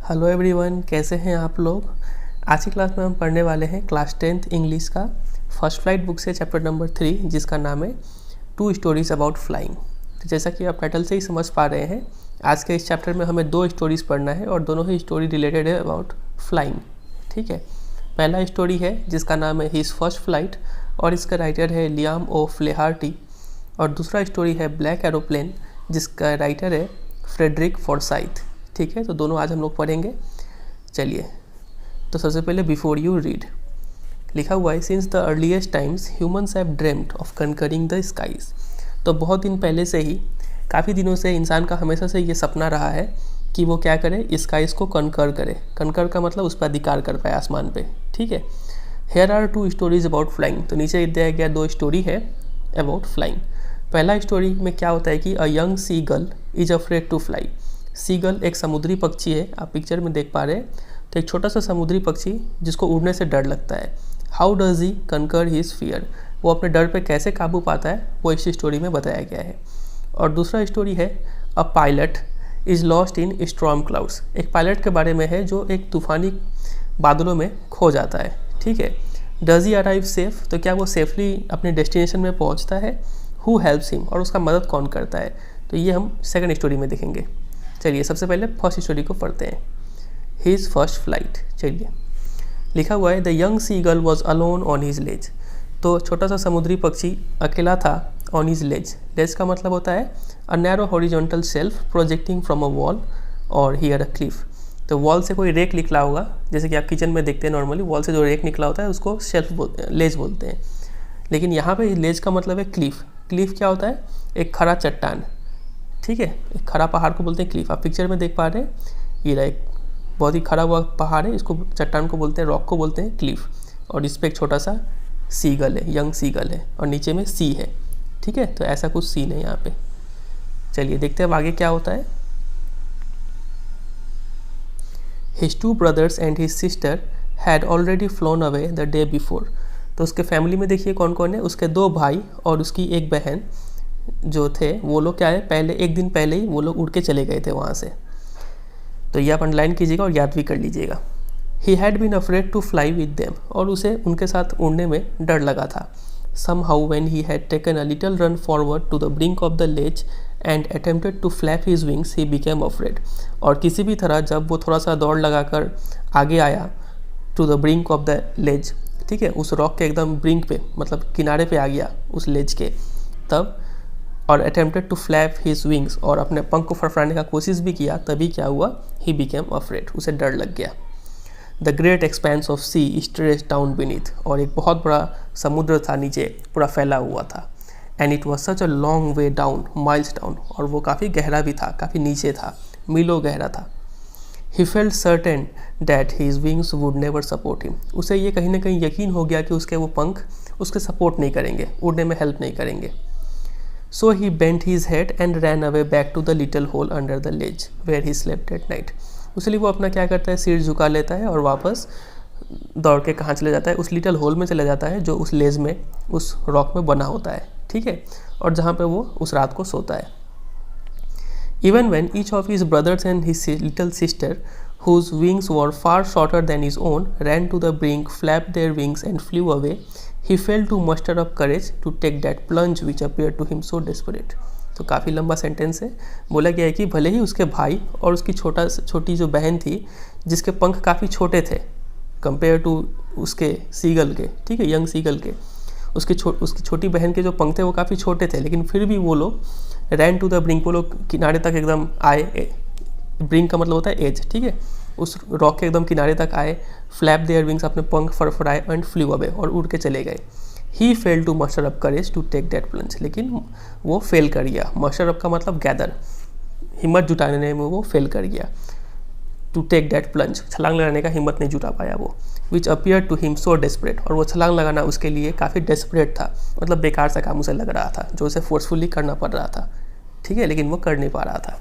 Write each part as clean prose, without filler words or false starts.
Hello everyone, कैसे हैं आप लोग। आज की क्लास में हम पढ़ने वाले हैं क्लास 10th इंग्लिश का फर्स्ट फ्लाइट बुक से चैप्टर नंबर 3, जिसका नाम है 2 स्टोरीज अबाउट फ्लाइंग। तो जैसा कि आप टाइटल से ही समझ पा रहे हैं, आज के इस चैप्टर में हमें 2 स्टोरीज़ पढ़ना है और दोनों ही स्टोरी रिलेटेड है अबाउट फ्लाइंग। ठीक है, पहला स्टोरी है जिसका नाम है हिज फर्स्ट फ्लाइट और इसका राइटर है लियाम ओ फ्लेहार्टी, और दूसरा स्टोरी है ब्लैक एरोप्लेन जिसका राइटर है फ्रेडरिक फॉर्साइथ। ठीक है, तो दोनों आज हम लोग पढ़ेंगे। चलिए, तो सबसे पहले बिफोर यू रीड लिखा हुआ है, since the earliest times humans have dreamed of conquering the skies. तो बहुत दिन पहले से ही, काफ़ी दिनों से इंसान का हमेशा से ये सपना रहा है कि वो क्या करे, स्काईज को कनकर करे। कनकर का मतलब उस पर अधिकार कर पाए आसमान पे। ठीक है, here are 2 stories about flying. तो नीचे दिया गया 2 स्टोरी है अबाउट फ्लाइंग। पहला स्टोरी में क्या होता है कि a young seagull is afraid to fly. Seagull एक समुद्री पक्षी है, आप पिक्चर में देख पा रहे हैं। तो एक छोटा सा समुद्री पक्षी जिसको उड़ने से डर लगता है। How does he conquer his fear, वो अपने डर पे कैसे काबू पाता है, वो इस स्टोरी में बताया गया है। और दूसरा स्टोरी है a pilot is lost in storm clouds. एक पायलट के बारे में है जो एक तूफानी बादलों में खो जाता है। ठीक है, डज ही अराइव सेफ, तो क्या वो सेफली अपने डेस्टिनेशन में पहुंचता है। हु हेल्प्स हिम, और उसका मदद कौन करता है। तो ये हम सेकंड स्टोरी में देखेंगे। चलिए, सबसे पहले फर्स्ट स्टोरी को पढ़ते हैं, हिज फर्स्ट फ्लाइट। चलिए, लिखा हुआ है the young seagull was alone on his ledge. तो छोटा सा समुद्री पक्षी अकेला था ऑन हिज लेज। लेज का मतलब होता है a narrow horizontal shelf projecting from a wall और हियर अ क्लिफ। तो वॉल से कोई रेक निकला होगा, जैसे कि आप किचन में देखते हैं नॉर्मली, वॉल से जो रेक निकला होता है उसको लेज बोलते हैं। लेकिन यहाँ पे लेज का मतलब है क्लिफ। क्लिफ क्या होता है, एक खड़ा चट्टान। ठीक है, एक खड़ा पहाड़ को बोलते हैं क्लिफ। आप पिक्चर में देख पा रहे हैं, ये एक बहुत ही खड़ा हुआ पहाड़ है, इसको चट्टान को बोलते हैं, रॉक को बोलते हैं क्लिफ। और इस पर एक छोटा सा सीगल है, यंग सीगल है, और नीचे में सी है। ठीक है, तो ऐसा कुछ सीन है यहाँ पे। चलिए देखते हैं अब आगे क्या होता है। His 2 brothers and his sister had already phloem away the day before. तो उसके फैमिली में देखिए कौन कौन है, उसके 2 भाई और उसकी एक बहन जो थे, वो लोग क्या है, पहले एक दिन पहले ही वो लोग उड़ के चले गए थे वहाँ से। तो ये आप अंडरलाइन कीजिएगा और याद भी कर लीजिएगा। He had been afraid to fly with them, और उसे उनके साथ उड़ने में डर लगा था। Somehow when he had taken a little run forward to the brink of the ledge and attempted to flap his wings he became afraid. और किसी भी तरह जब वो थोड़ा सा दौड़ लगाकर आगे आया to the brink of the ledge, ठीक है, उस रॉक के एकदम ब्रिंक पे, मतलब किनारे पे आ गया उस लेज के, तब और attempted to flap his wings, और अपने पंख को फड़फड़ाने का कोशिश भी किया, तभी क्या हुआ, ही बिकेम अफ्रेड, उसे डर लग गया। The great expanse of sea stretch down beneath, और एक बहुत बड़ा समुद्र था नीचे, पूरा फैला हुआ था। And it was such a long way down, miles down, और वो काफ़ी गहरा भी था, काफ़ी नीचे था, मीलों गहरा था। He felt certain that his wings would never support him, उसे ये कहीं ना कहीं यकीन हो गया कि उसके वो पंख उसके सपोर्ट नहीं करेंगे, उड़ने में हेल्प नहीं करेंगे। So he bent his head and ran away back to the little hole under the ledge where he slept at night. उसलिए वो अपना क्या करता है, सिर झुका लेता है और वापस दौड़ के कहाँ चले जाता है, उस लिटिल होल में चले जाता है जो उस लेज में, उस रॉक में बना होता है। ठीक है, और जहाँ पे वो उस रात को सोता है। Even when each of his brothers and his little sister, whose wings were far shorter than his own, ran to the brink, flapped their wings and flew away, he failed to muster up courage to take that plunge which appeared to him so desperate. तो काफ़ी लंबा sentence है। बोला गया है कि भले ही उसके भाई और उसकी छोटी जो बहन थी, जिसके पंख काफ़ी छोटे थे कंपेयर टू उसके सीगल के, ठीक है, यंग सीगल के, उसकी छोटी बहन के जो पंख थे वो काफ़ी छोटे थे, लेकिन फिर भी वो लोग रैन टू द ब्रिंक, वो लोग किनारे तक एकदम आए। ब्रिंक का मतलब होता है एज, ठीक है, उस रॉक के एकदम किनारे तक आए। फ्लैप देयर विंग्स, अपने पंख फड़फड़ाए, एंड फ्लू अवे, और उड़ के चले गए। He fail to muster up courage to take that plunge, लेकिन वो फेल कर गया। मस्टर अप का मतलब गैदर, हिम्मत जुटाने में वो फेल कर गया। टू टेक दैट प्लंज, छलांग लगाने का हिम्मत नहीं जुटा पाया वो। Which appear to him so desperate, और वो छलांग लगाना उसके लिए काफ़ी डेस्परेट था, मतलब बेकार सा काम उसे लग रहा था, जो उसे फोर्सफुली करना पड़ रहा था। ठीक है, लेकिन वो कर नहीं पा रहा था।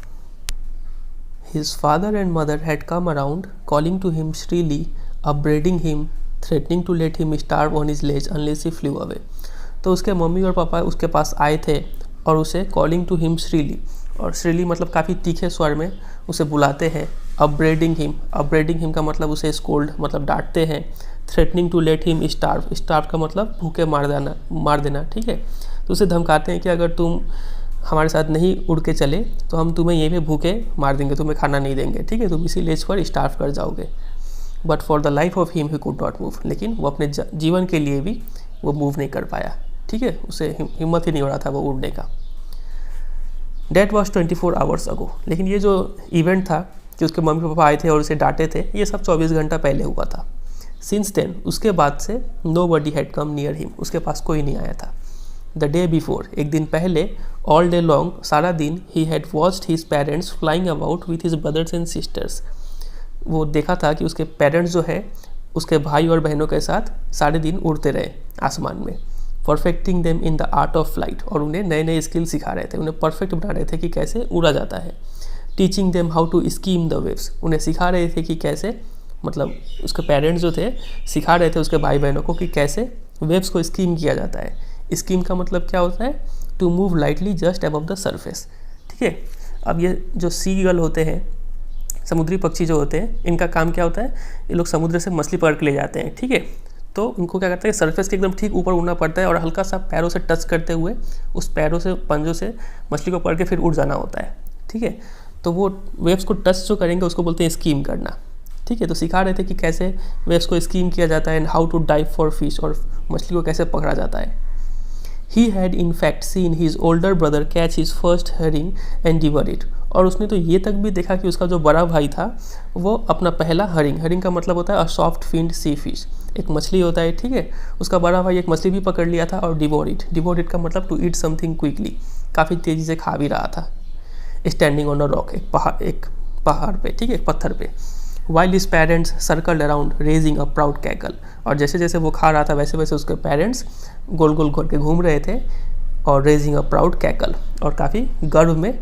His father and mother had come around, calling to him shrilly, upbraiding him, threatening to let him starve on his ledge unless he flew away. तो उसके मम्मी और पापा उसके पास आए थे और उसे calling to him shrilly, और श्रीली मतलब काफ़ी तीखे स्वर में उसे बुलाते हैं। अपब्रेडिंग हिम का मतलब उसे स्कोल्ड मतलब डांटते हैं। Threatening to let him starve का मतलब भूखे मार देना, ठीक है। तो उसे धमकाते हैं कि अगर तुम हमारे साथ नहीं उड़ के चले तो हम तुम्हें यहीं पे भूखे मार देंगे, तुम्हें खाना नहीं देंगे, ठीक है, तुम इसी लेज पर स्टार्व कर जाओगे। But for the life of him he could not move, लेकिन वो अपने जीवन के लिए भी वो मूव नहीं कर पाया, ठीक है, उसे हिम्मत ही नहीं हो रहा था वो उड़ने का। डेट वॉज 24 आवर्स अगो, लेकिन ये जो इवेंट था कि उसके मम्मी पापा आए थे और उसे डांटे थे, ये सब 24 घंटा पहले हुआ था। सिंस देन, उसके बाद से nobody had come near him, उसके पास कोई नहीं आया था। द डे बिफोर, एक दिन पहले, ऑल डे लॉन्ग, सारा दिन, he had watched his parents flying about with his brothers and sisters, वो देखा था कि उसके पेरेंट्स जो है उसके भाई और बहनों के साथ सारे दिन उड़ते रहे आसमान में। Perfecting them in the art of flight, और उन्हें नए नए स्किल सिखा रहे थे, उन्हें परफेक्ट बना रहे थे कि कैसे उड़ा जाता है। Teaching them how to skim the waves, उन्हें सिखा रहे थे कि कैसे, मतलब उसके पेरेंट्स जो थे सिखा रहे थे उसके भाई बहनों को कि कैसे वेव्स को स्कीम किया जाता है। स्कीम का मतलब क्या होता है? To move lightly just above the surface, ठीक है। अब ये जो सी ईगल होते हैं, समुद्री पक्षी जो होते हैं, इनका काम क्या होता है? ये लोग समुद्र से मछली पकड़ के ले जाते हैं, ठीक है। तो उनको क्या करते हैं, सरफेस के एकदम ठीक ऊपर उड़ना पड़ता है और हल्का सा पैरों से टच करते हुए उस पैरों से, पंजों से मछली को पकड़ के फिर उड़ जाना होता है, ठीक है। तो वो वेव्स को टच जो करेंगे उसको बोलते हैं स्कीम करना, ठीक है। तो सिखा रहे थे कि कैसे वेव्स को स्कीम किया जाता है and how to dive for fish, और मछली को कैसे पकड़ा जाता है। He had in fact seen his older brother catch his first herring and devour it, और उसने तो ये तक भी देखा कि उसका जो बड़ा भाई था वो अपना पहला हरिंग का मतलब होता है a soft finned sea fish, एक मछली होता है, ठीक है। उसका बड़ा भाई एक मछली भी पकड़ लिया था और डिवोर इट का मतलब टू ईट समथिंग क्विकली, काफ़ी तेज़ी से खा भी रहा था। स्टैंडिंग ऑन अ रॉक, एक पहाड़ पे, ठीक है, पत्थर पे। While his parents circled around raising a proud cackle, और जैसे जैसे वो खा रहा था वैसे वैसे उसके पेरेंट्स गोल गोल घूर के घूम रहे थे और रेजिंग अ प्राउड कैकल, और काफ़ी गर्व में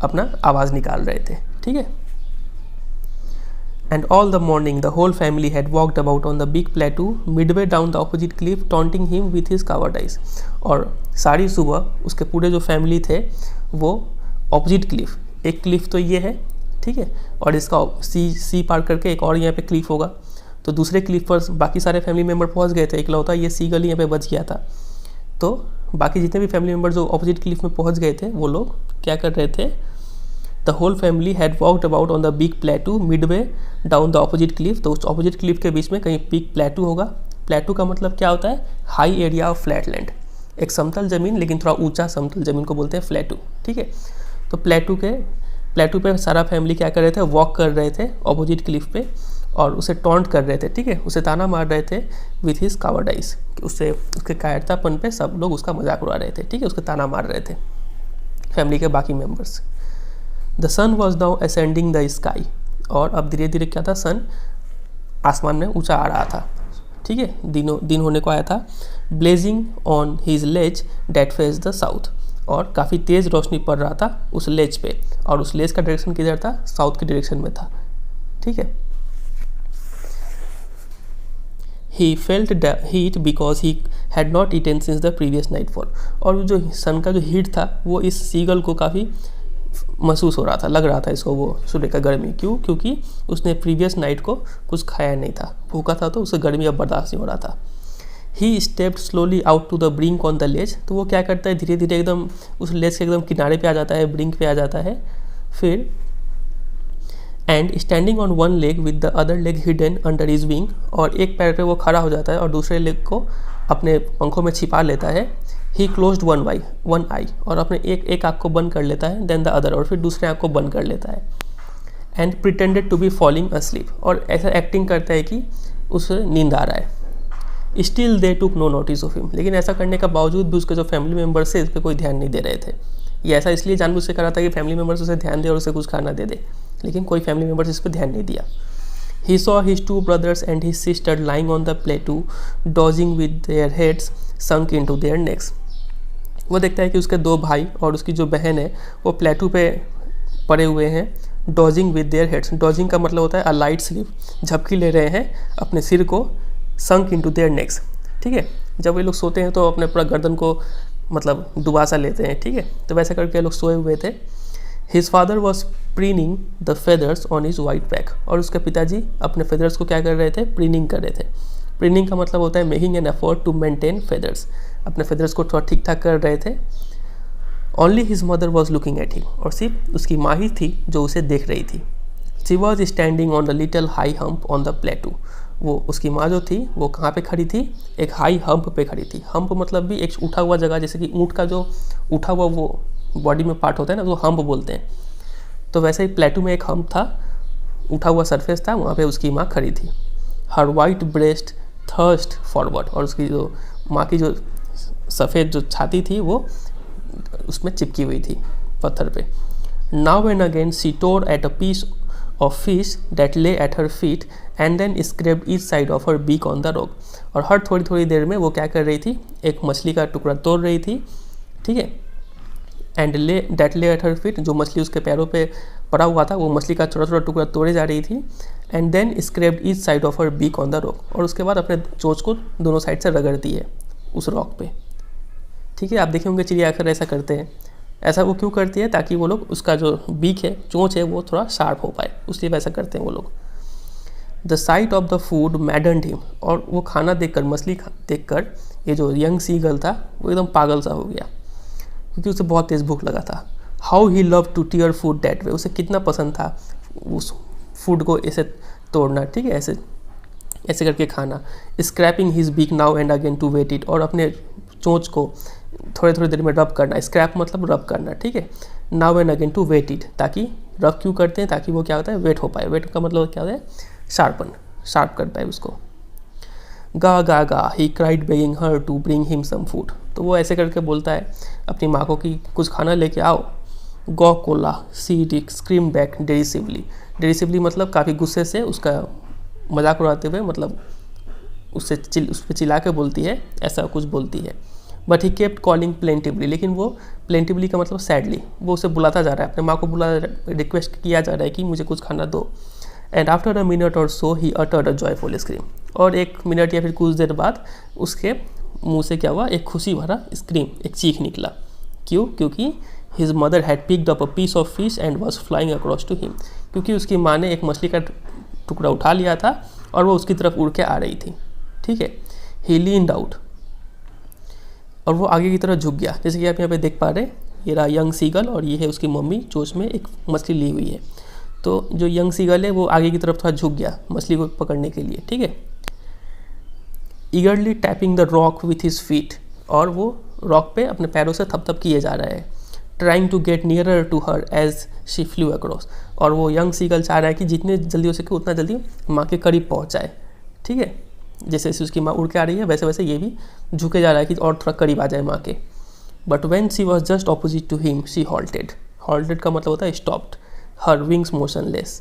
अपना आवाज़ निकाल रहे थे, ठीक है। And all the morning the whole family had walked about on the big plateau midway down the opposite cliff taunting him with his cowardice, और सारी सुबह उसके पूरे जो फैमिली थे वो ऑपोजिट क्लिफ, एक क्लिफ तो ये है, ठीक है, और इसका सी पार करके एक और यहाँ पे क्लिफ होगा, तो दूसरे क्लिफ पर बाकी सारे फैमिली मेम्बर पहुँच गए थे, इकलौता ये सी गल यहाँ पे बच गया था। तो बाकी जितने भी फैमिली मेम्बर जो ऑपोजिट क्लिफ में पहुँच गए थे वो लोग क्या कर रहे थे? The whole family had walked about on the big plateau midway down the opposite cliff, तो उस ऑपोजिट क्लिफ के बीच में कहीं बिग प्लेटू होगा। प्लेटू का मतलब क्या होता है? High area of flat land, एक समतल ज़मीन लेकिन थोड़ा ऊंचा समतल ज़मीन को बोलते हैं प्लेटू, ठीक है। तो प्लेटू पे सारा फैमिली क्या कर रहे थे? वॉक कर रहे थे ऑपोजिट क्लिफ पे और उसे टॉन्ट कर रहे थे, ठीक है, उसे ताना मार रहे थे विथ हिज कावर्ड आइज, उससे उसके कायरतापन पे सब लोग उसका मजाक उड़ा रहे थे, ठीक है, उसके ताना मार रहे थे फैमिली के बाकी members. The sun was now ascending the sky, और अब धीरे धीरे क्या था? सन आसमान में ऊंचा आ रहा था, ठीक है, दिन होने को आया था। Blazing on his ledge that faced the south, और काफ़ी तेज़ रोशनी पड़ रहा था उस लेज पे, और उस लेज का डायरेक्शन किधर था? साउथ के डायरेक्शन में था, ठीक है। He felt the heat because he had not eaten since the previous nightfall, और जो सन का जो हीट था वो इस सीगल को काफ़ी महसूस हो रहा था, लग रहा था इसको वो सूर्य का गर्मी। क्यों? क्योंकि उसने प्रीवियस नाइट को कुछ खाया नहीं था, भूखा था, तो उसे गर्मी अब बर्दाश्त नहीं हो रहा था। He stepped slowly out to the brink on the ledge, तो वो क्या करता है? धीरे धीरे एकदम उस लेज के एकदम किनारे पे आ जाता है, ब्रिंक पे आ जाता है। फिर and standing on one leg with the other leg hidden under his wing, और एक पैर पे वो खड़ा हो जाता है और दूसरे लेग को अपने पंखों में छिपा लेता है। ही क्लोज्ड वन आई, और अपने एक आँख को बंद कर लेता है, देन द अदर, और फिर दूसरे आँख को बंद कर लेता है। And pretended to be falling asleep, और ऐसा एक्टिंग करता है कि उसे नींद आ रहा है। Still they took no notice of him, लेकिन ऐसा करने का बावजूद भी उसके जो फैमिली मेम्बर्स थे इस पर कोई ध्यान नहीं दे रहे थे। ये ऐसा इसलिए जानबूझ से करा था कि फैमिली मेम्बर्स उसे ध्यान दे और उसे कुछ खाना दे दे, लेकिन कोई फैमिली मेम्बर्स इस पर ध्यान नहीं दिया। He saw his two brothers and his sister lying on the plateau, dozing with their heads sunk into their necks. वो देखता है कि उसके दो भाई और उसकी जो बहन है वो प्लेटू पे पड़े हुए हैं, dodging with their heads, dodging का मतलब होता है अ लाइट स्लीप, झपकी ले रहे हैं अपने सिर को, संक इनटू देयर नेक्स, ठीक है। जब ये लोग सोते हैं तो अपने पूरा गर्दन को मतलब डुबा सा लेते हैं, ठीक है, तो वैसे करके लोग सोए हुए थे। His father was preening the feathers on his white back, और उसके पिताजी अपने फेदर्स को क्या कर रहे थे, प्रीनिंग कर रहे थे। प्रीनिंग का मतलब होता है making an effort to maintain feathers, अपने फेदर्स को थोड़ा ठीक ठाक कर रहे थे। Only his mother was looking at him, और सिर्फ उसकी माँ ही थी जो उसे देख रही थी। She was standing on the little high hump on the प्लेटू, वो उसकी माँ जो थी वो कहाँ पे खड़ी थी, एक हाई हम्प पे खड़ी थी। हम्प मतलब भी एक उठा हुआ जगह, जैसे कि ऊँट का जो उठा हुआ वो बॉडी में पार्ट होता है ना, वो हम्प बोलते हैं। तो वैसे ही प्लेटू में एक हम्प था, उठा हुआ सरफेस था, वहाँ पे उसकी माँ खड़ी थी। हर वाइट ब्रेस्ट थर्स्ट फॉरवर्ड, और उसकी जो माँ की जो सफ़ेद जो छाती थी वो उसमें चिपकी हुई थी पत्थर पे। Now and again she tore at a piece of fish that lay at her feet and then scraped each side of her beak on the rock, और हर थोड़ी थोड़ी देर में वो क्या कर रही थी, एक मछली का टुकड़ा तोड़ रही थी, ठीक है। एंड ले that lay at her feet, जो मछली उसके पैरों पे पड़ा हुआ था वो मछली का छोटा छोटा टुकड़ा तोड़े जा रही थी। And then scraped each side of her beak on the rock, और उसके बाद अपने चोंच को दोनों साइड से रगड़ती है उस रॉक पे, ठीक है। आप देखे होंगे चिड़िया अक्सर ऐसा करते हैं। ऐसा वो क्यों करती है, ताकि वो लोग उसका जो बीक है, चोंच है, वो थोड़ा शार्प हो पाए, उसलिए वैसा करते हैं वो लोग। The site of the food मैडन्ड him, और वो खाना देखकर, मछली देखकर ये जो यंग सीगल था वो एकदम पागल सा हो गया, क्योंकि उसे बहुत तेज़ भूख लगा था। How he love to tear food that way, उसे कितना पसंद था उस फूड को ऐसे तोड़ना, ठीक है, ऐसे ऐसे करके खाना। Scraping his beak now and again to whet it, और अपने चोंच को थोड़े थोड़ी देर में रब करना। स्क्रैप मतलब रब करना, ठीक है। Now and again to whet it, ताकि रब क्यों करते हैं, ताकि वो क्या होता है, वेट हो पाए। वेट का मतलब क्या होता है, शार्प कर पाए उसको। गा गा गा he cried begging her to bring him some food, तो वो ऐसे करके बोलता है अपनी माँ को कि कुछ खाना लेके आओ। गौ कोला सी डिक स्क्रीम बैक डेरिसिवली मतलब काफ़ी गुस्से से, उसका मजाक उड़ाते हुए, मतलब उस पर चिल्ला के बोलती है, ऐसा कुछ बोलती है। But he kept calling plaintively, लेकिन वो प्लेंटिवली का मतलब सैडली, वो उसे बुलाता जा रहा है, अपने माँ को रिक्वेस्ट किया जा रहा है कि मुझे कुछ खाना दो। एंड आफ्टर अ मिनट और so he uttered a joyful scream, और एक मिनट या फिर कुछ देर बाद उसके मुंह से क्या हुआ, एक खुशी भरा स्क्रीम, एक चीख निकला। क्यों, क्योंकि his mother had picked up a piece of fish and was flying across to him, क्योंकि उसकी माँ ने एक मछली का टुकड़ा उठा लिया था और वो उसकी तरफ उड़ के आ रही थी, ठीक है। ही लीन्ड आउट, और वो आगे की तरफ झुक गया, जैसे कि आप यहाँ पे देख पा रहे हैं, ये रहा यंग सीगल और ये है उसकी मम्मी चोंच में एक मछली ली हुई है। तो जो यंग सीगल है वो आगे की तरफ थोड़ा झुक गया मछली को पकड़ने के लिए, ठीक है। ईगरली tapping the rock with his feet, और वो रॉक पे अपने पैरों से थप थप किए जा रहा है। Trying to get nearer to her as she flew across, और वो यंग सीगल चाह रहा है कि जितने जल्दी हो सके उतना जल्दी माँ के करीब पहुँच जाए, ठीक है। जैसे जैसे उसकी माँ उड़ के आ रही है वैसे वैसे ये भी झुके जा रहा है कि और थोड़ा करीब आ जाए माँ के। But when she was just opposite to him she halted का मतलब होता है स्टॉप्ड, हर विंग्स मोशनलेस,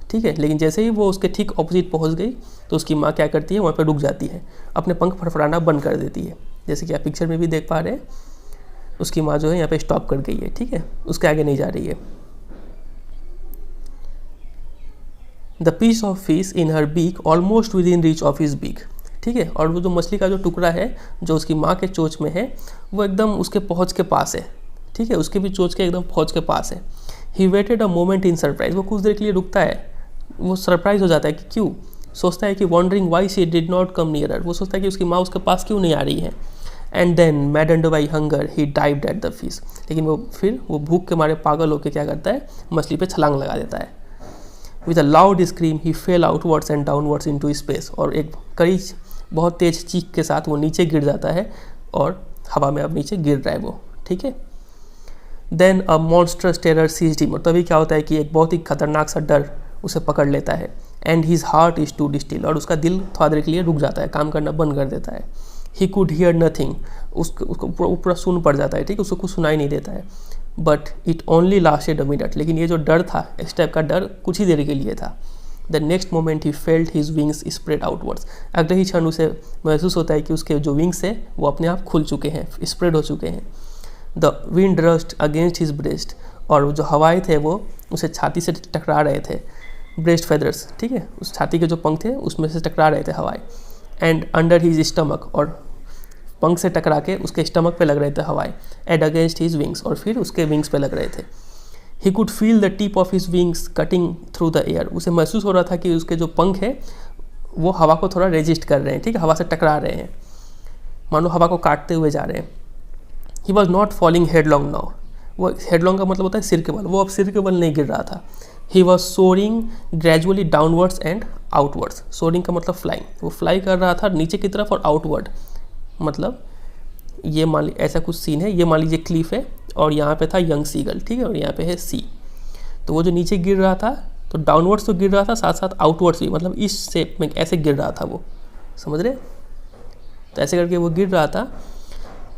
ठीक है। लेकिन जैसे ही वो उसके ठीक ऑपोजिट पहुँच गई तो उसकी माँ क्या करती है, वहाँ पर रुक जाती है, अपने पंख फड़फड़ाना बंद कर देती है। जैसे कि आप पिक्चर में भी देख पा रहे हैं, उसकी माँ जो है यहाँ पे स्टॉप कर गई है, ठीक है, उसके आगे नहीं जा रही है। The piece of fish in her beak almost within reach of his beak, ठीक है। और वो जो मछली का जो टुकड़ा है जो उसकी माँ के चोंच में है वो एकदम उसके पहुँच के पास है, ठीक है, उसके भी चोंच के एकदम पहुँच के पास है। He waited a moment in surprise, वो कुछ देर के लिए रुकता है, वो सरप्राइज हो जाता है कि क्यों, सोचता है कि wondering why she did not come nearer, वो सोचता है कि उसकी माँ उसके पास क्यों नहीं आ रही है। And then maddened by hunger he dived at the fish, लेकिन वो भूख के मारे पागल होकर क्या करता है, मछली पे छलांग लगा देता है। With a loud scream he fail outwards and downwards into space, और एक कड़ी बहुत तेज चीख के साथ वो नीचे गिर जाता है और हवा में अब नीचे गिर रहा है वो, ठीक है। देन अ मॉन्स्टरस टेरर सीज्ड हिम, और तभी क्या होता है कि एक बहुत ही खतरनाक सा डर उसे पकड़ लेता है। And his heart is too still, और उसका दिल थोड़ा देर के लिए रुक जाता है, काम करना बंद कर देता है। ही कुड हियर नथिंग, उसको पूरा सुन पड़ जाता है, ठीक है, उसको कुछ सुनाई नहीं देता है। But it only lasted a minute, लेकिन ये जो डर था, इस टाइप का डर कुछ ही देर के लिए था। The next moment he felt his wings spread outwards, अगले ही क्षण उसे महसूस होता है कि उसके जो विंग्स है वो अपने आप खुल चुके हैं, स्प्रेड हो चुके हैं। The wind rust against his breast, और जो हवाएं थे वो उसे छाती से टकरा रहे थे, ब्रेस्ट फेदर्स, ठीक है, उस छाती के जो पंख थे उसमें से टकरा रहे थे हवाएं। एंड अंडर हिज स्टमक, और पंख से टकरा के उसके स्टमक पे लग रहे थे हवाएं। एंड अगेंस्ट हिज विंग्स, और फिर उसके विंग्स पे लग रहे थे। He could feel the tip of his wings cutting through the air, उसे महसूस हो रहा था कि उसके जो पंख है वो हवा को थोड़ा रेजिस्ट कर रहे हैं, ठीक है, हवा से टकरा रहे हैं, मानो हवा को काटते हुए जा रहे हैं। He was not falling headlong now, वो हेडलॉन्ग का मतलब होता है सिर के बल, वो अब सिर के बल नहीं गिर रहा था। He was soaring gradually downwards and outwards, soaring का मतलब फ्लाइंग, वो फ्लाई कर रहा था नीचे की तरफ और आउटवर्ड, मतलब ये मान ली ऐसा कुछ सीन है, ये मान लीजिए क्लिफ है और यहाँ पे था यंग सीगल, ठीक है, और यहाँ पे है सी। तो वो जो नीचे गिर रहा था तो डाउनवर्ड्स तो गिर रहा था, साथ साथ आउटवर्ड्स भी, मतलब इस शेप में ऐसे गिर रहा था वो, समझ रहे, तो ऐसे करके वो गिर रहा था।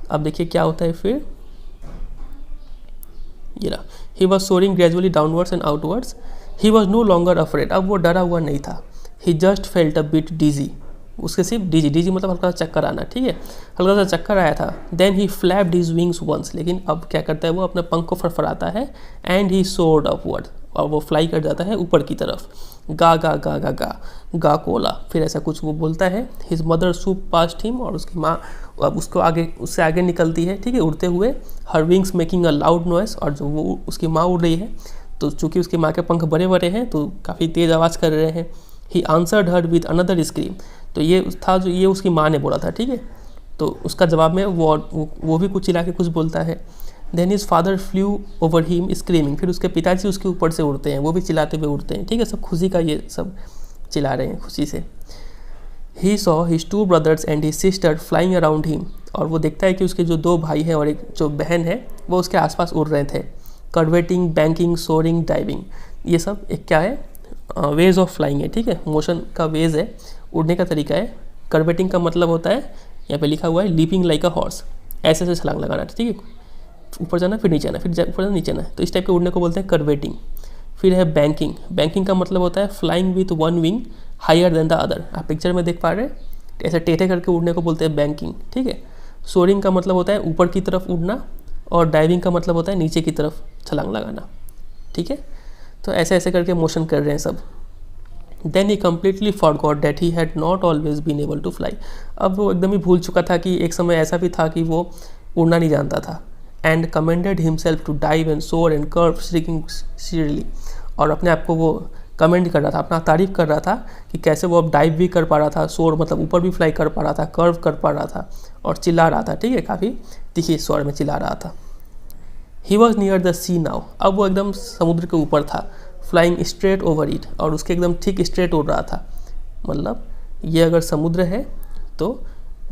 अब देखिए क्या होता है फिर, ये रहा, he was soaring gradually downwards and outwards, he was no longer afraid, अब वो डरा हुआ नहीं था। He just felt a bit dizzy, उसके सिर्फ डिजी, डिजी मतलब हल्का सा चक्कर आना, ठीक है, हल्का सा चक्कर आया था। Then he flapped his wings once, लेकिन अब क्या करता है वो अपने पंख को फड़फड़ाता है, एंड ही सोर्ड अपवर्ड, और वो फ्लाई कर जाता है ऊपर की तरफ। गा गा गा गा गा गा कोला, फिर ऐसा कुछ वो बोलता है। His mother soup past him, और उसकी माँ अब उसको आगे, उससे आगे निकलती है, ठीक है, उड़ते हुए। हर wings making a loud noise, और जो वो उसकी माँ उड़ रही है तो चूँकि उसकी माँ के पंख बड़े बड़े हैं तो काफ़ी तेज़ आवाज़ कर रहे हैं। He answered her with another scream, तो ये था जो ये उसकी माँ ने बोला था, ठीक है, तो उसका जवाब में वो भी कुछ चिल्ला के कुछ बोलता है। Then his father flew over him screaming, फिर उसके पिताजी उसके ऊपर से उड़ते हैं, वो भी चिल्लाते हुए उड़ते हैं, ठीक है, सब खुशी का ये सब चिल्ला रहे हैं खुशी से। He saw his 2 brothers and his sister flying around him, और वो देखता है कि उसके जो 2 भाई हैं और एक जो बहन है वो उसके आसपास उड़ रहे थे। कर्वेटिंग, बैंकिंग, सोरिंग, डाइविंग, ये सब एक क्या है, वेज ऑफ फ्लाइंग है, ठीक है, मोशन का वेज है, उड़ने का तरीका है। कर्वेटिंग का मतलब होता है, यहाँ पे लिखा हुआ है, लीपिंग लाइक अ हॉर्स, ऐसे ऐसे छलांग लगाना, ठीक है, ऊपर जाना फिर नीचे आना, फिर ऊपर जाना नीचे आना, तो इस टाइप के उड़ने को बोलते हैं कर्वेटिंग। फिर है बैंकिंग, बैंकिंग का मतलब होता है flying with 1 wing higher than the other, आप पिक्चर में देख पा रहे हैं, ऐसे टेढ़े करके उड़ने को बोलते हैं बैंकिंग, ठीक है। सोरिंग का मतलब होता है ऊपर की तरफ उड़ना, और डाइविंग का मतलब होता है नीचे की तरफ छलांग लगाना, ठीक है, तो ऐसे ऐसे करके मोशन कर रहे हैं सब। Then he completely forgot that he had not always been able to fly, अब वो एकदम ही भूल चुका था कि एक समय ऐसा भी था कि वो उड़ना नहीं जानता था। And commanded himself to dive and soar and curve shrieking seriously, और अपने आप को वो कमेंड कर रहा था, अपना तारीफ कर रहा था कि कैसे वो अब डाइव भी कर पा रहा था, सोर मतलब ऊपर भी फ्लाई कर पा रहा था, कर्व कर पा रहा था, और चिल्ला रहा था, ठीक है, काफ़ी तीखी स्वर में चिल्ला रहा था। He was near the sea now, अब वो एकदम समुद्र के ऊपर था। फ्लाइंग स्ट्रेट ओवर इट, और उसके एकदम ठीक स्ट्रेट उड़ रहा था, मतलब ये अगर समुद्र है तो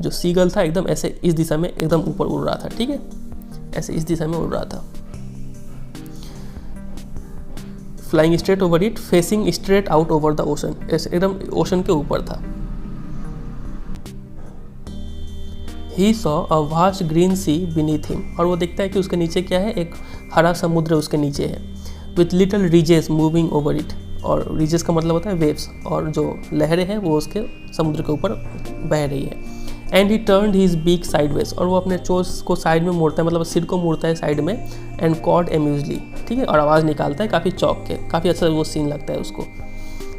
जो सीगल था एकदम ऐसे इस दिशा में एकदम ऊपर उड़ रहा था, ठीक है, ऐसे इस दिशा में उड़ रहा था। Flying straight over it, facing straight out over the ocean, ऐसे एकदम ओशन के ऊपर था। He saw a vast green sea beneath him, और वो देखता है कि उसके नीचे क्या है, एक हरा समुद्र उसके नीचे है। With little ridges moving over it, और रीजेस का मतलब होता है वेव्स, और जो लहरें हैं वो उसके समुद्र के ऊपर बह रही है। And he turned his beak sideways, और वो अपने चोंच को साइड में मोड़ता है, मतलब सिर को मोड़ता है साइड में। एंड कॉड एम्यूजली, ठीक है, और आवाज़ निकालता है काफ़ी चौंक के, काफ़ी अच्छा वो सीन लगता है उसको।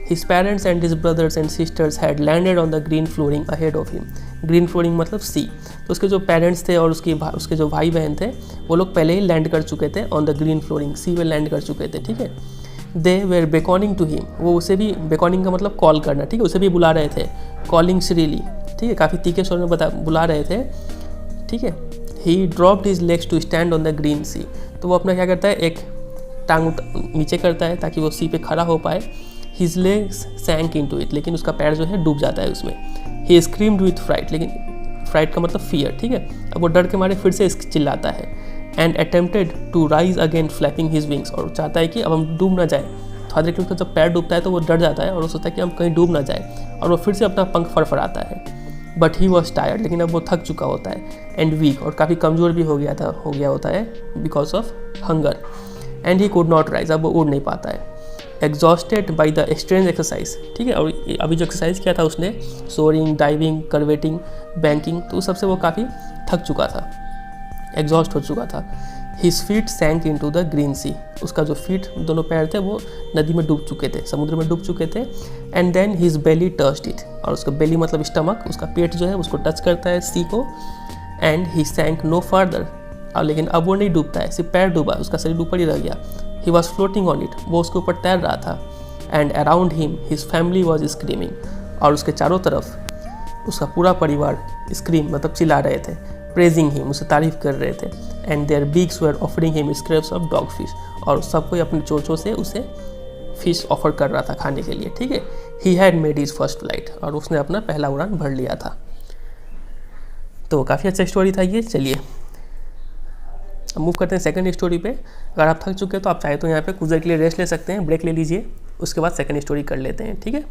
His parents and his brothers and sisters had landed on the green flooring ahead of him, green flooring मतलब सी, तो उसके जो पेरेंट्स थे और उसके जो भाई बहन थे वो लोग पहले ही लैंड कर चुके थे ऑन द ग्रीन फ्लोरिंग, सी में लैंड कर चुके थे, ठीक है। दे वेर बेकॉनिंग टू हिम, वो उसे भी, बेकॉनिंग का मतलब कॉल करना, ठीक है, उसे भी बुला रहे थे, कॉलिंग श्रीली, ठीक है, काफ़ी तीखे स्वर में बुला रहे थे, ठीक है। He dropped his legs to stand on the green sea, तो वो अपना क्या करता है, एक टांग नीचे करता है ताकि वो सी पे खड़ा हो पाए। हिज लेग्स सैंक इनटू इट, लेकिन उसका पैर जो है डूब जाता है उसमें। ही स्क्रीम्ड विथ फ्राइट, लेकिन फ्राइट का मतलब फियर, ठीक है, अब वो डर के मारे फिर से चिल्लाता है। And attempted to rise again flapping his wings, और चाहता है कि अब हम डूब ना जाए, थोड़ा देर क्योंकि जब पैर डूबता है तो वो डर जाता है और वो सोचता है कि हम कहीं डूब ना जाए, और वो फिर से अपना पंख फड़फड़ाता है। बट ही वॉज टायर्ड, लेकिन अब वो थक चुका होता है। एंड वीक, और काफ़ी कमज़ोर भी हो गया होता है because of hunger. And he could not rise, अब वो उड़ नहीं पाता है। Exhausted by the strange exercise, ठीक है, और अभी जो एक्सरसाइज किया था उसने, सोरिंग, डाइविंग, कर्वेटिंग, बैंकिंग, तो उस सबसे वो काफ़ी थक चुका था, एग्जॉस्ट हो चुका था। His feet sank into the green sea, उसका जो फीट, दोनों पैर थे वो नदी में डूब चुके थे, समुद्र में डूब चुके थे। And then his belly touched it, और उसका बेली मतलब स्टमक, उसका पेट जो है उसको टच करता है सी को। एंड ही सैंक नो फर्दर, और लेकिन अब वो नहीं डूबता है, सिर्फ पैर डूबा, उसका शरीर ऊपर ही रह गया। He was floating on it, वो उसके ऊपर तैर रहा था। And around him his family was screaming, और उसके चारों तरफ उसका पूरा परिवार स्क्रीम मतलब चिल्ला रहे थे, प्रेजिंग हिम, उसे तारीफ कर रहे थे। And their beaks were offering him scraps of dogfish, और सब कोई अपनी चोंचों से उसे फिश ऑफर कर रहा था खाने के लिए, ठीक है। He had made his first flight, और उसने अपना पहला उड़ान भर लिया था। तो काफ़ी अच्छा स्टोरी था ये। चलिए अब मूव करते हैं सेकंड स्टोरी पे। अगर आप थक चुके हैं तो आप चाहे तो यहाँ पे कुछ देर के लिए रेस्ट ले सकते हैं, ब्रेक ले लीजिए, उसके बाद सेकंड स्टोरी कर लेते हैं, ठीक है।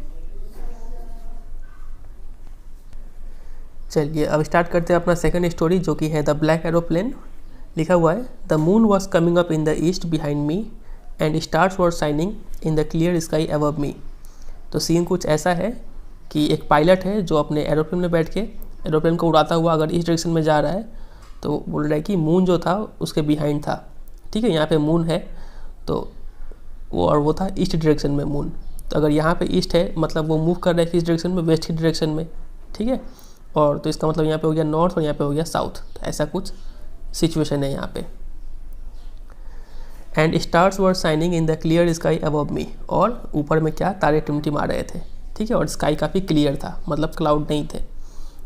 चलिए अब स्टार्ट करते हैं अपना सेकंड स्टोरी, जो कि है द ब्लैक एरोप्लेन। लिखा हुआ है, the moon was coming up in the east behind me and stars were shining in the clear sky above मी। तो सीन कुछ ऐसा है कि एक पायलट है जो अपने एरोप्लेन में बैठ के एरोप्लेन को उड़ाता हुआ अगर इस डायरेक्शन में जा रहा है, तो बोल रहा है कि मून जो था उसके बिहाइंड था, ठीक है। यहाँ पे मून है तो वो था ईस्ट डायरेक्शन में मून। तो अगर यहाँ पे ईस्ट है मतलब वो मूव कर रहा है किस डायरेक्शन में, वेस्ट की डायरेक्शन में, ठीक है। और तो इसका मतलब यहाँ पे हो गया नॉर्थ और यहाँ पे हो गया साउथ। तो ऐसा कुछ सिचुएशन है यहाँ पे। And stars were shining in the clear sky above मी, और ऊपर में क्या तारे टिमटिमा रहे थे, ठीक है। और स्काई काफ़ी क्लियर था, मतलब क्लाउड नहीं थे।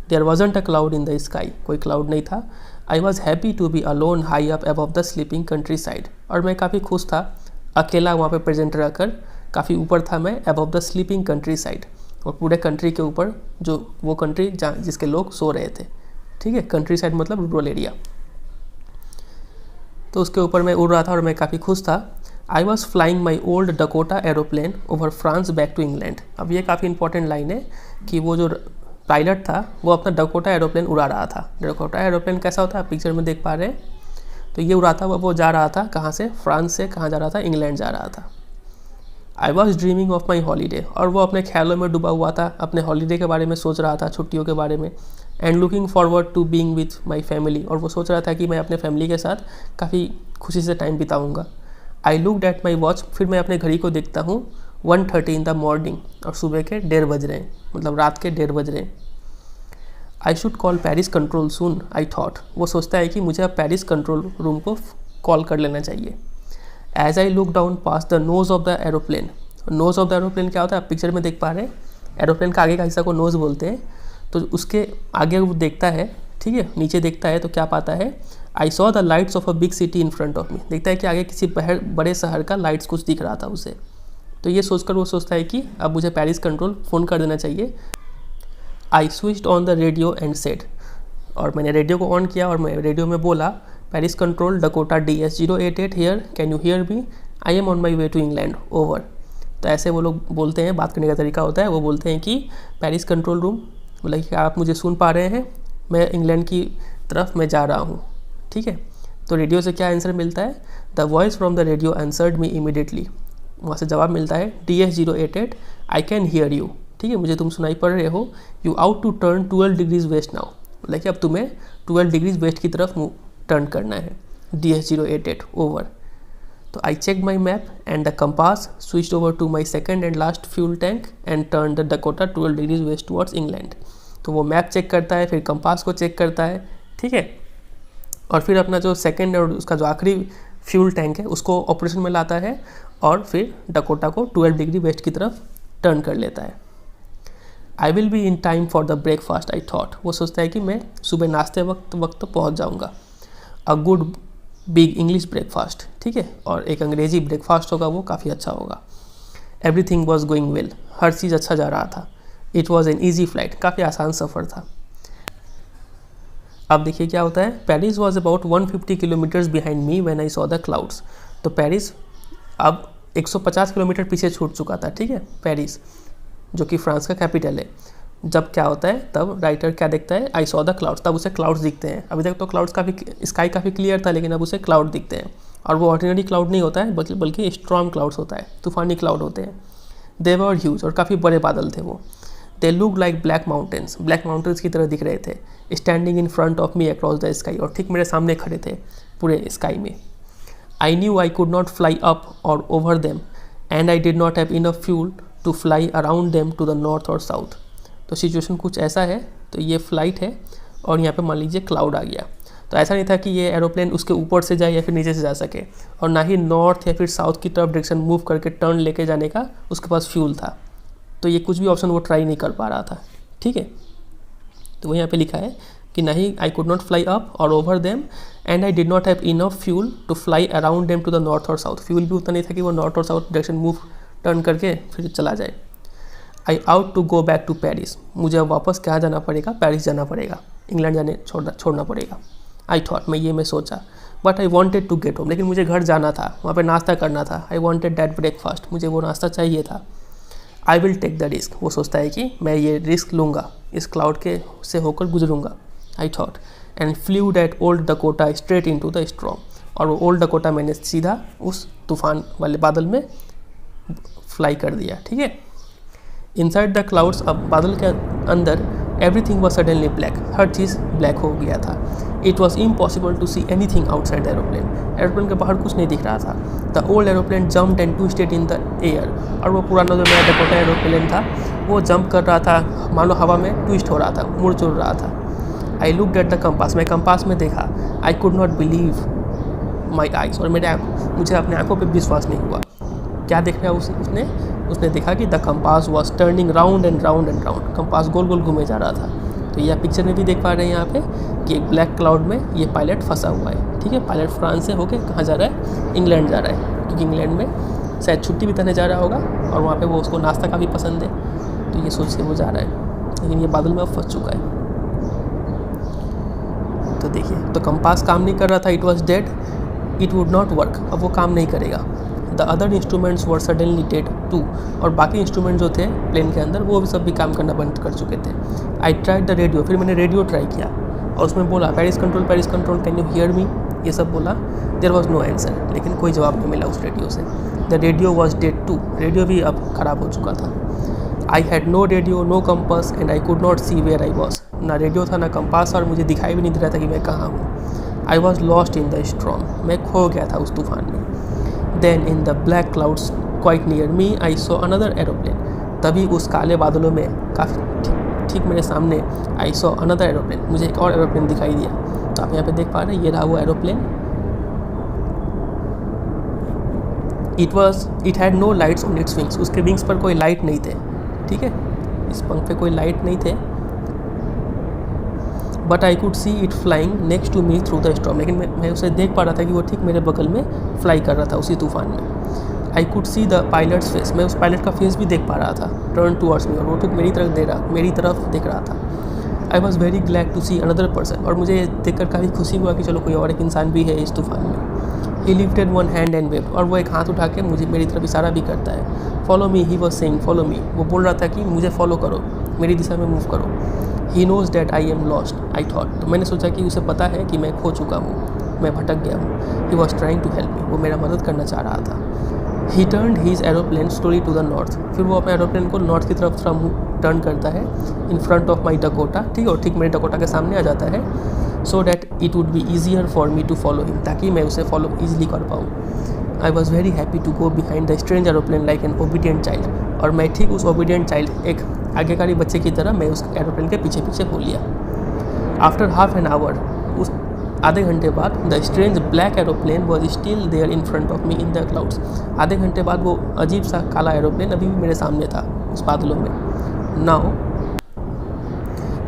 There wasn't a cloud in the sky, कोई क्लाउड नहीं था। I was happy to be alone high up above the sleeping countryside, और मैं काफ़ी खुश था अकेला वहाँ पे प्रेजेंट रहकर। काफ़ी ऊपर था मैं above the sleeping countryside, और पूरे कंट्री के ऊपर जो वो कंट्री जहाँ जिसके लोग सो रहे थे, ठीक है। कंट्री साइड मतलब रूरल एरिया, तो उसके ऊपर मैं उड़ रहा था और मैं काफ़ी खुश था। I was flying my old Dakota aeroplane over France back to England. अब ये काफ़ी इंपॉर्टेंट लाइन है कि वो जो पायलट था वो अपना डकोटा एरोप्लेन उड़ा रहा था। डकोटा एरोप्लेन कैसा होता है आप पिक्चर में देख पा रहे हैं। तो ये उड़ाता हुआ वो जा रहा था कहाँ से, फ्रांस से कहाँ जा रहा था, इंग्लैंड जा रहा था। I was dreaming of my holiday, और वो अपने ख्यालों में डूबा हुआ था, अपने हॉलीडे के बारे में सोच रहा था, छुट्टियों के बारे में। And looking forward to being with my family, और वो सोच रहा था कि मैं अपने फैमिली के साथ काफ़ी खुशी से टाइम बिताऊंगा। I looked at my watch, फिर मैं अपने घड़ी को देखता हूँ 1:30 इन द मॉर्निंग, और सुबह के 1:30 बज रहे हैं, मतलब रात के 1:30 बज रहे हैं। I should call Paris control soon I thought, वो सोचता है कि मुझे अब पेरिस कंट्रोल रूम को कॉल कर लेना चाहिए। As I look down past the nose of the aeroplane, nose of the aeroplane क्या होता है आप पिक्चर में देख पा रहे हैं, एरोप्लेन का आगे का हिस्सा को नोज बोलते हैं। तो उसके आगे वो देखता है, ठीक है, नीचे देखता है तो क्या पाता है, I saw the lights of a big city in front of मी, देखता है कि आगे किसी बड़े शहर का लाइट्स कुछ दिख रहा था उसे। तो ये सोचकर वो सोचता है कि अब मुझे पेरिस कंट्रोल फ़ोन कर देना चाहिए। I switched on the radio and said, और मैंने रेडियो को ऑन किया और मैं रेडियो में बोला, Paris control Dakota DS 088 here, can you hear me, I am on my way to England, over. तो ऐसे वो लोग बोलते हैं, बात करने का तरीका होता है, वो बोलते हैं कि पेरिस कंट्रोल रूम, मतलब कि आप मुझे सुन पा रहे हैं, मैं इंग्लैंड की तरफ मैं जा रहा हूँ, ठीक है। तो रेडियो से क्या आंसर मिलता है, the voice from the radio answered me immediately, वहाँ से जवाब मिलता है DS 088 I can hear you, ठीक है, मुझे तुम सुनाई पड़ रहे हो। You ought to turn 12 degrees west now, मतलब कि अब तुम्हें 12 डिग्रीज वेस्ट की तरफ टर्न करना है, DS 088 ओवर। तो I check my map and the compass, switched over to my second and last fuel tank and turn the Dakota 12 degrees west towards England. तो वो मैप चेक करता है, फिर कंपास को चेक करता है, ठीक है, और फिर अपना जो सेकेंड और उसका जो आखिरी फ्यूल टैंक है उसको ऑपरेशन में लाता है, और फिर डकोटा को 12 डिग्री वेस्ट की तरफ टर्न कर लेता है। I will be in time for the breakfast I thought, वो सोचता है कि मैं सुबह नाश्ते वक्त पहुंच जाऊंगा। A good big English breakfast, ठीक है, और एक अंग्रेजी ब्रेकफास्ट होगा, वो काफ़ी अच्छा होगा। एवरीथिंग वॉज गोइंग वेल, हर चीज़ अच्छा जा रहा था। It was an easy flight, काफ़ी आसान सफ़र था। अब देखिए क्या होता है, Paris was about 150 kilometres behind me when I saw the clouds. तो पेरिस अब 150 किलोमीटर पीछे छूट चुका था, ठीक है, पेरिस जो कि फ्रांस का कैपिटल है। जब क्या होता है तब राइटर क्या देखता है, आई सॉ द क्लाउड्स, तब उसे क्लाउड्स दिखते हैं। अभी तक तो क्लाउड्स काफ़ी, स्काई काफ़ी क्लियर था, लेकिन अब उसे क्लाउड दिखते हैं, और वो ऑर्डिनरी क्लाउड नहीं होता है बल्कि स्ट्रॉन्ग क्लाउड्स होता है, तूफानी क्लाउड होते हैं। दे वर ह्यूज, और काफ़ी बड़े बादल थे वो। They look like black mountains की तरह दिख रहे थे। Standing in front of me across the sky, और ठीक मेरे सामने खड़े थे पूरे स्काई में। I knew I could not fly up और over them and I did not have enough fuel to fly around them to the north और साउथ। तो सिचुएशन कुछ ऐसा है, तो ये फ्लाइट है और यहाँ पे मान लीजिए क्लाउड आ गया, तो ऐसा नहीं था कि ये एरोप्लेन उसके ऊपर से जाए या फिर नीचे से जा सके, और ना ही नॉर्थ या फिर साउथ की तरफ डायरेक्शन मूव करके टर्न लेके जाने का उसके पास फ्यूल था। तो ये कुछ भी ऑप्शन वो ट्राई नहीं कर पा रहा था। ठीक है, तो वही यहाँ पे लिखा है कि ना ही I could not fly up और over them and I did not have enough fuel to fly around them to the north और साउथ। फ्यूल भी उतना नहीं था कि वो नॉर्थ और साउथ डायरेक्शन मूव टर्न करके फिर चला जाए। I ought to go back to Paris. मुझे अब वापस कहाँ जाना पड़ेगा, पेरिस जाना पड़ेगा, इंग्लैंड छोड़ना पड़ेगा। आई थॉट, मैं सोचा, but I wanted to get home, लेकिन मुझे घर जाना था, वहाँ पे नाश्ता करना था। आई वॉन्टेड दैट ब्रेकफास्ट, मुझे वो नाश्ता चाहिए था। I will take the risk, वो सोचता है कि मैं ये रिस्क लूँगा, इस क्लाउड के से होकर गुजरूँगा। I thought and flew that old Dakota straight in to the storm, और वो ओल्ड डकोटा मैंने सीधा उस तूफान वाले बादल में फ्लाई कर दिया। ठीक है, इनसाइड द क्लाउड्स, अब बादल के अंदर एवरीथिंग वॉज सडनली ब्लैक, हर चीज़ ब्लैक हो गया था। It was impossible to see anything outside the aeroplane, aeroplane के बाहर कुछ नहीं दिख रहा था। The old aeroplane jumped and twisted in the air, और वो पुराना जो मेरा डकोटा एरोप्लेन था वो जंप कर रहा था, मानो हवा में ट्विस्ट हो रहा था, मुड़ चुड़ रहा था। आई लुक्ड एट द कंपास, मैं कंपास में देखा। आई could not believe my eyes, और मुझे अपने आंखों पर विश्वास नहीं हुआ। क्या देख रहा उसने देखा कि the compass was turning round and round and round, compass गोल गोल घूमे जा रहा था। तो यह पिक्चर में भी देख पा रहे हैं यहाँ पे कि एक ब्लैक क्लाउड में ये पायलट फंसा हुआ है। ठीक है, पायलट फ्रांस से होके कहाँ जा रहा है, इंग्लैंड जा रहा है, क्योंकि इंग्लैंड में शायद छुट्टी बिताने जा रहा होगा और वहाँ पे वो उसको नाश्ता काफ़ी पसंद है, तो ये सोच के वो जा रहा है, लेकिन ये बादल में अब फंस चुका है। तो देखिए, तो कंपास काम नहीं कर रहा था, it was dead, it would not work, अब वो काम नहीं करेगा। The other instruments were suddenly dead too, और बाकी इंस्ट्रूमेंट जो थे प्लेन के अंदर वो भी सब भी काम करना बंद कर चुके थे। आई ट्राइड द रेडियो, फिर मैंने रेडियो ट्राई किया और उसमें बोला Paris control can you hear मी, ये सब बोला। देयर वॉज नो आंसर, लेकिन कोई जवाब नहीं मिला उस रेडियो से। The radio was dead too, radio भी अब ख़राब हो चुका था। I had no radio, no compass and I could not see where I was, ना रेडियो था ना कंपास, और मुझे दिखाई भी नहीं दे रहा था कि मैं कहाँ हूँ। I was lost in the storm, मैं खो गया था उस तूफान में। Then in the black clouds quite near me I saw another aeroplane, तभी उस काले बादलों में काफ़ी ठीक मेरे सामने I saw another aeroplane, मुझे एक और एरोप्लेन दिखाई दिया। तो आप यहाँ पे देख पा रहे हैं, ये रहा वो aeroplane. It had no lights on its wings, उसके विंग्स पर कोई लाइट नहीं थे। ठीक है, इस पंख पे कोई लाइट नहीं थे। But I could see it flying next to me through the storm, लेकिन मैं उसे देख पा रहा था कि वो ठीक मेरे बगल में फ्लाई कर रहा था उसी तूफान में। आई could see the pilots face, मैं उस पायलट का फेस भी देख पा रहा था, टर्न टूवर्ड्स मी, और वो ठीक मेरी तरफ देख रहा था। I was very glad to see another person, और मुझे देखकर काफ़ी खुशी हुआ कि चलो कोई और एक इंसान भी है इस तूफान में। ही lifted one hand and wave, और वो एक हाथ उठा के मेरी तरफ इशारा भी करता है। Follow me, he was saying follow me, वो बोल रहा था कि मुझे फॉलो करो, मेरी दिशा में मूव करो। He knows that I am lost, I thought, तो मैंने सोचा कि उसे पता है कि मैं खो चुका हूँ, मैं भटक गया हूँ। He was trying to help me, वो मेरा मदद करना चाह रहा था। He turned his aeroplane slowly to the north, फिर वो अपने एरोप्लेन को नॉर्थ की तरफ टर्न करता है। इन फ्रंट ऑफ माई डकोटा, ठीक है, और ठीक मेरे डकोटा के सामने आ जाता है। So that it would be easier for me to follow him, ताकि मैं उसे फॉलो ईजिली कर पाऊँ। I was very happy to go behind the strange aeroplane like an obedient child, और मैं ठीक उस ओबीडियंट चाइल्ड, एक आज्ञाकारी बच्चे की तरह मैं उस एरोप्लेन के पीछे पीछे हो लिया। आफ्टर हाफ एन आवर, उस आधे घंटे बाद, the strange black aeroplane was still there in front of me in the clouds, आधे घंटे बाद वो अजीब सा काला एरोप्लेन अभी भी मेरे सामने था उस बादलों में। Now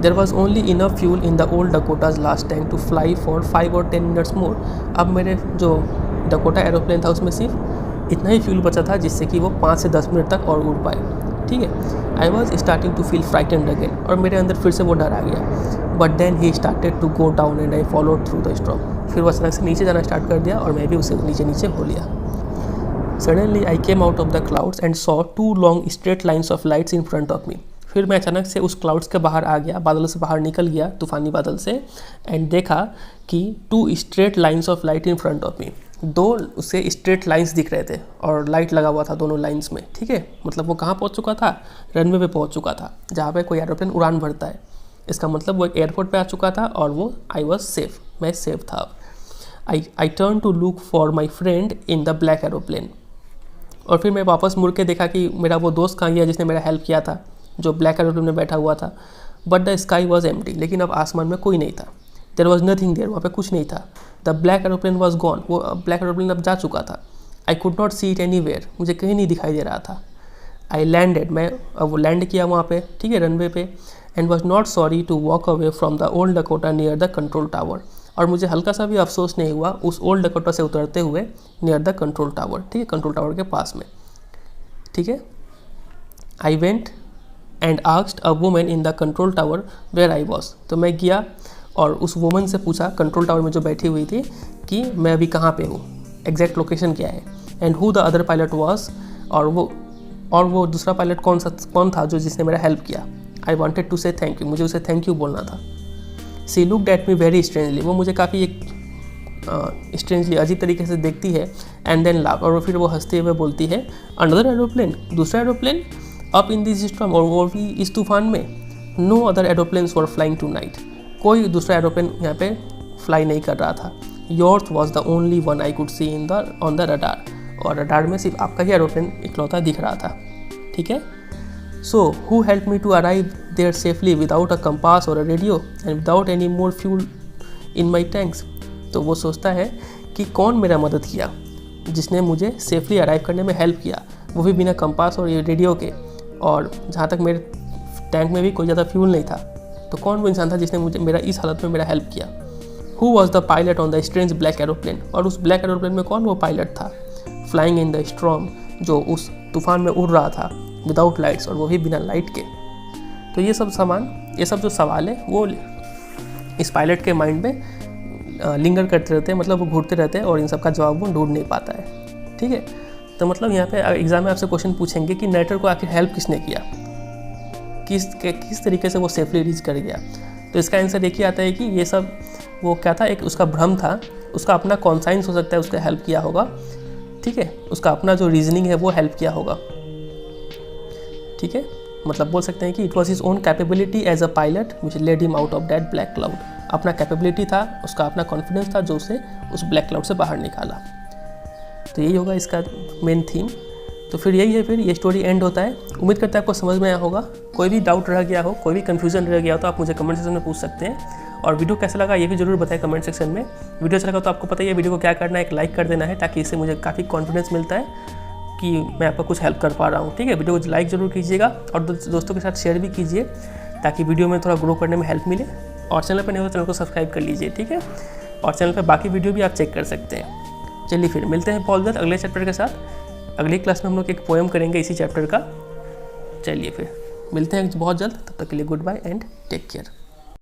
there was only enough fuel in the old Dakota's last tank to fly for 5 or 10 minutes more. अब मेरे जो डकोटा एरोप्लेन था उसमें सिर्फ इतना ही फ्यूल बचा था जिससे कि वो 5 से 10 मिनट तक और उड़ पाए। ठीक है, I was starting to feel frightened again, और मेरे अंदर फिर से वो डर आ गया। But then he started to go down and I followed through the storm, फिर वो अचानक से नीचे जाना स्टार्ट कर दिया और मैं भी उसे नीचे हो लिया। Suddenly I came out of the clouds and saw 2 long straight lines of lights in front of मी, फिर मैं अचानक से उस क्लाउड्स के बाहर आ गया, बादलों से बाहर निकल गया, तूफानी बादल से, एंड देखा कि 2 straight lines of light in front of मी, 2 उससे स्ट्रेट लाइंस दिख रहे थे और लाइट लगा हुआ था दोनों लाइंस में। ठीक है, मतलब वो कहाँ पहुँच चुका था, रनवे पे पहुँच चुका था, जहाँ पे कोई एरोप्लेन उड़ान भरता है। इसका मतलब वो एक एयरपोर्ट पे आ चुका था और वो आई वॉज सेफ, मैं सेफ था। I turn to look for my friend in the black aeroplane, और फिर मैं वापस मुड़ के देखा कि मेरा वो दोस्त कहाँ गया जिसने मेरा हेल्प किया था, जो ब्लैक एरोप्लेन में बैठा हुआ था। But the sky was empty, लेकिन अब आसमान में कोई नहीं था। देयर वॉज नथिंग देयर, वहाँ पे कुछ नहीं था। The black aeroplane was gone, वो ब्लैक एरोप्लेन अब जा चुका था। आई could not see it anywhere, मुझे कहीं नहीं दिखाई दे रहा था। आई लैंडेड, मैं अब वो लैंड किया वहाँ पे, ठीक है, रनवे पे। And was not sorry to walk away from the old Dakota near the control tower, और मुझे हल्का सा भी अफसोस नहीं हुआ उस ओल्ड डकोटा से उतरते हुए नियर द कंट्रोल टावर, ठीक है, कंट्रोल टावर के पास में, ठीक है। I went and asked a woman in the control tower where I was, तो मैं गया और उस वुमन से पूछा कंट्रोल टावर में जो बैठी हुई थी कि मैं अभी कहाँ पे हूँ, एग्जैक्ट लोकेशन क्या है। And who the other pilot was, और वो दूसरा पायलट कौन था जो जिसने मेरा हेल्प किया। I wanted to say thank you, मुझे उसे थैंक यू बोलना था। She looked at me very strangely, वो मुझे काफ़ी एक स्ट्रेंजली अजीब तरीके से देखती है। एंड देन लाफ, और फिर वो हंसते हुए बोलती है अनदर एरोप्लेन, दूसरा aeroplane up in this storm, और वो भी इस तूफान में। No other aeroplanes were flying tonight, कोई दूसरा एरोप्लेन यहाँ पे फ्लाई नहीं कर रहा था। Yours was the only one I could C in the on the radar, और रडार में सिर्फ आपका ही एरोप्लेन इकलौता दिख रहा था, ठीक है। So who help me to arrive there safely without a compass और a radio and without any more fuel in my tanks, तो वो सोचता है कि कौन मेरा मदद किया, जिसने मुझे सेफली अराइव करने में हेल्प किया, वो भी बिना कंपास और ये रेडियो के, और जहाँ तक मेरे टैंक में भी कोई ज़्यादा फ्यूल नहीं था। तो कौन वो इंसान था जिसने मुझे मेरा इस हालत में मेरा हेल्प किया। Who was the pilot on the strange black aeroplane, और उस ब्लैक एरोप्लेन में कौन वो पायलट था। फ्लाइंग इन द स्टॉर्म, जो उस तूफान में उड़ रहा था विदाउट लाइट्स, और वो भी बिना लाइट के। तो ये सब जो सवाल है वो इस पायलट के माइंड में लिंगर करते रहते हैं, मतलब वो घूरते रहते हैं, और इन सब का जवाब वो ढूंढ नहीं पाता है, ठीक है। तो मतलब यहाँ पे एग्जाम में आपसे क्वेश्चन पूछेंगे कि नरेटर को आखिर हेल्प किसने किया, किस तरीके से वो सेफली रीच कर गया। तो इसका आंसर देखिए आता है कि ये सब वो क्या था, एक उसका भ्रम था, उसका अपना कॉन्साइंस हो सकता है उसका हेल्प किया होगा, ठीक है, उसका अपना जो रीजनिंग है वो हेल्प किया होगा, ठीक है। मतलब बोल सकते हैं कि it was his own capability as a pilot which led him out of that black cloud, अपना कैपेबिलिटी था, उसका अपना कॉन्फिडेंस था जो उसे उस ब्लैक क्लाउड से बाहर निकाला। तो यही होगा इसका मेन थीम। तो फिर यही है, फिर ये स्टोरी एंड होता है। उम्मीद करता है आपको समझ में आया होगा। कोई भी डाउट रह गया हो, कोई भी कन्फ्यूजन रह गया हो तो आप मुझे कमेंट सेक्शन में पूछ सकते हैं। और वीडियो कैसा लगा ये भी जरूर बताएं कमेंट सेक्शन में। वीडियो अच्छा लगा तो आपको पता ही है वीडियो को क्या करना है, एक लाइक कर देना है, ताकि इससे मुझे काफ़ी कॉन्फिडेंस मिलता है कि मैं आपको कुछ हेल्प कर पा रहा हूँ, ठीक है। वीडियो को लाइक ज़रूर कीजिएगा और दोस्तों के साथ शेयर भी कीजिए, ताकि वीडियो में थोड़ा ग्रो करने में हेल्प मिले। और चैनल पर नहीं हो तो चैनल को सब्सक्राइब कर लीजिए, ठीक है। और चैनल पर बाकी वीडियो भी आप चेक कर सकते हैं। चलिए फिर मिलते हैं बहुत जल्द अगले चैप्टर के साथ। अगली क्लास में हम लोग एक पोएम करेंगे इसी चैप्टर का। चलिए फिर मिलते हैं बहुत जल्द, तब तक के लिए goodbye and take care.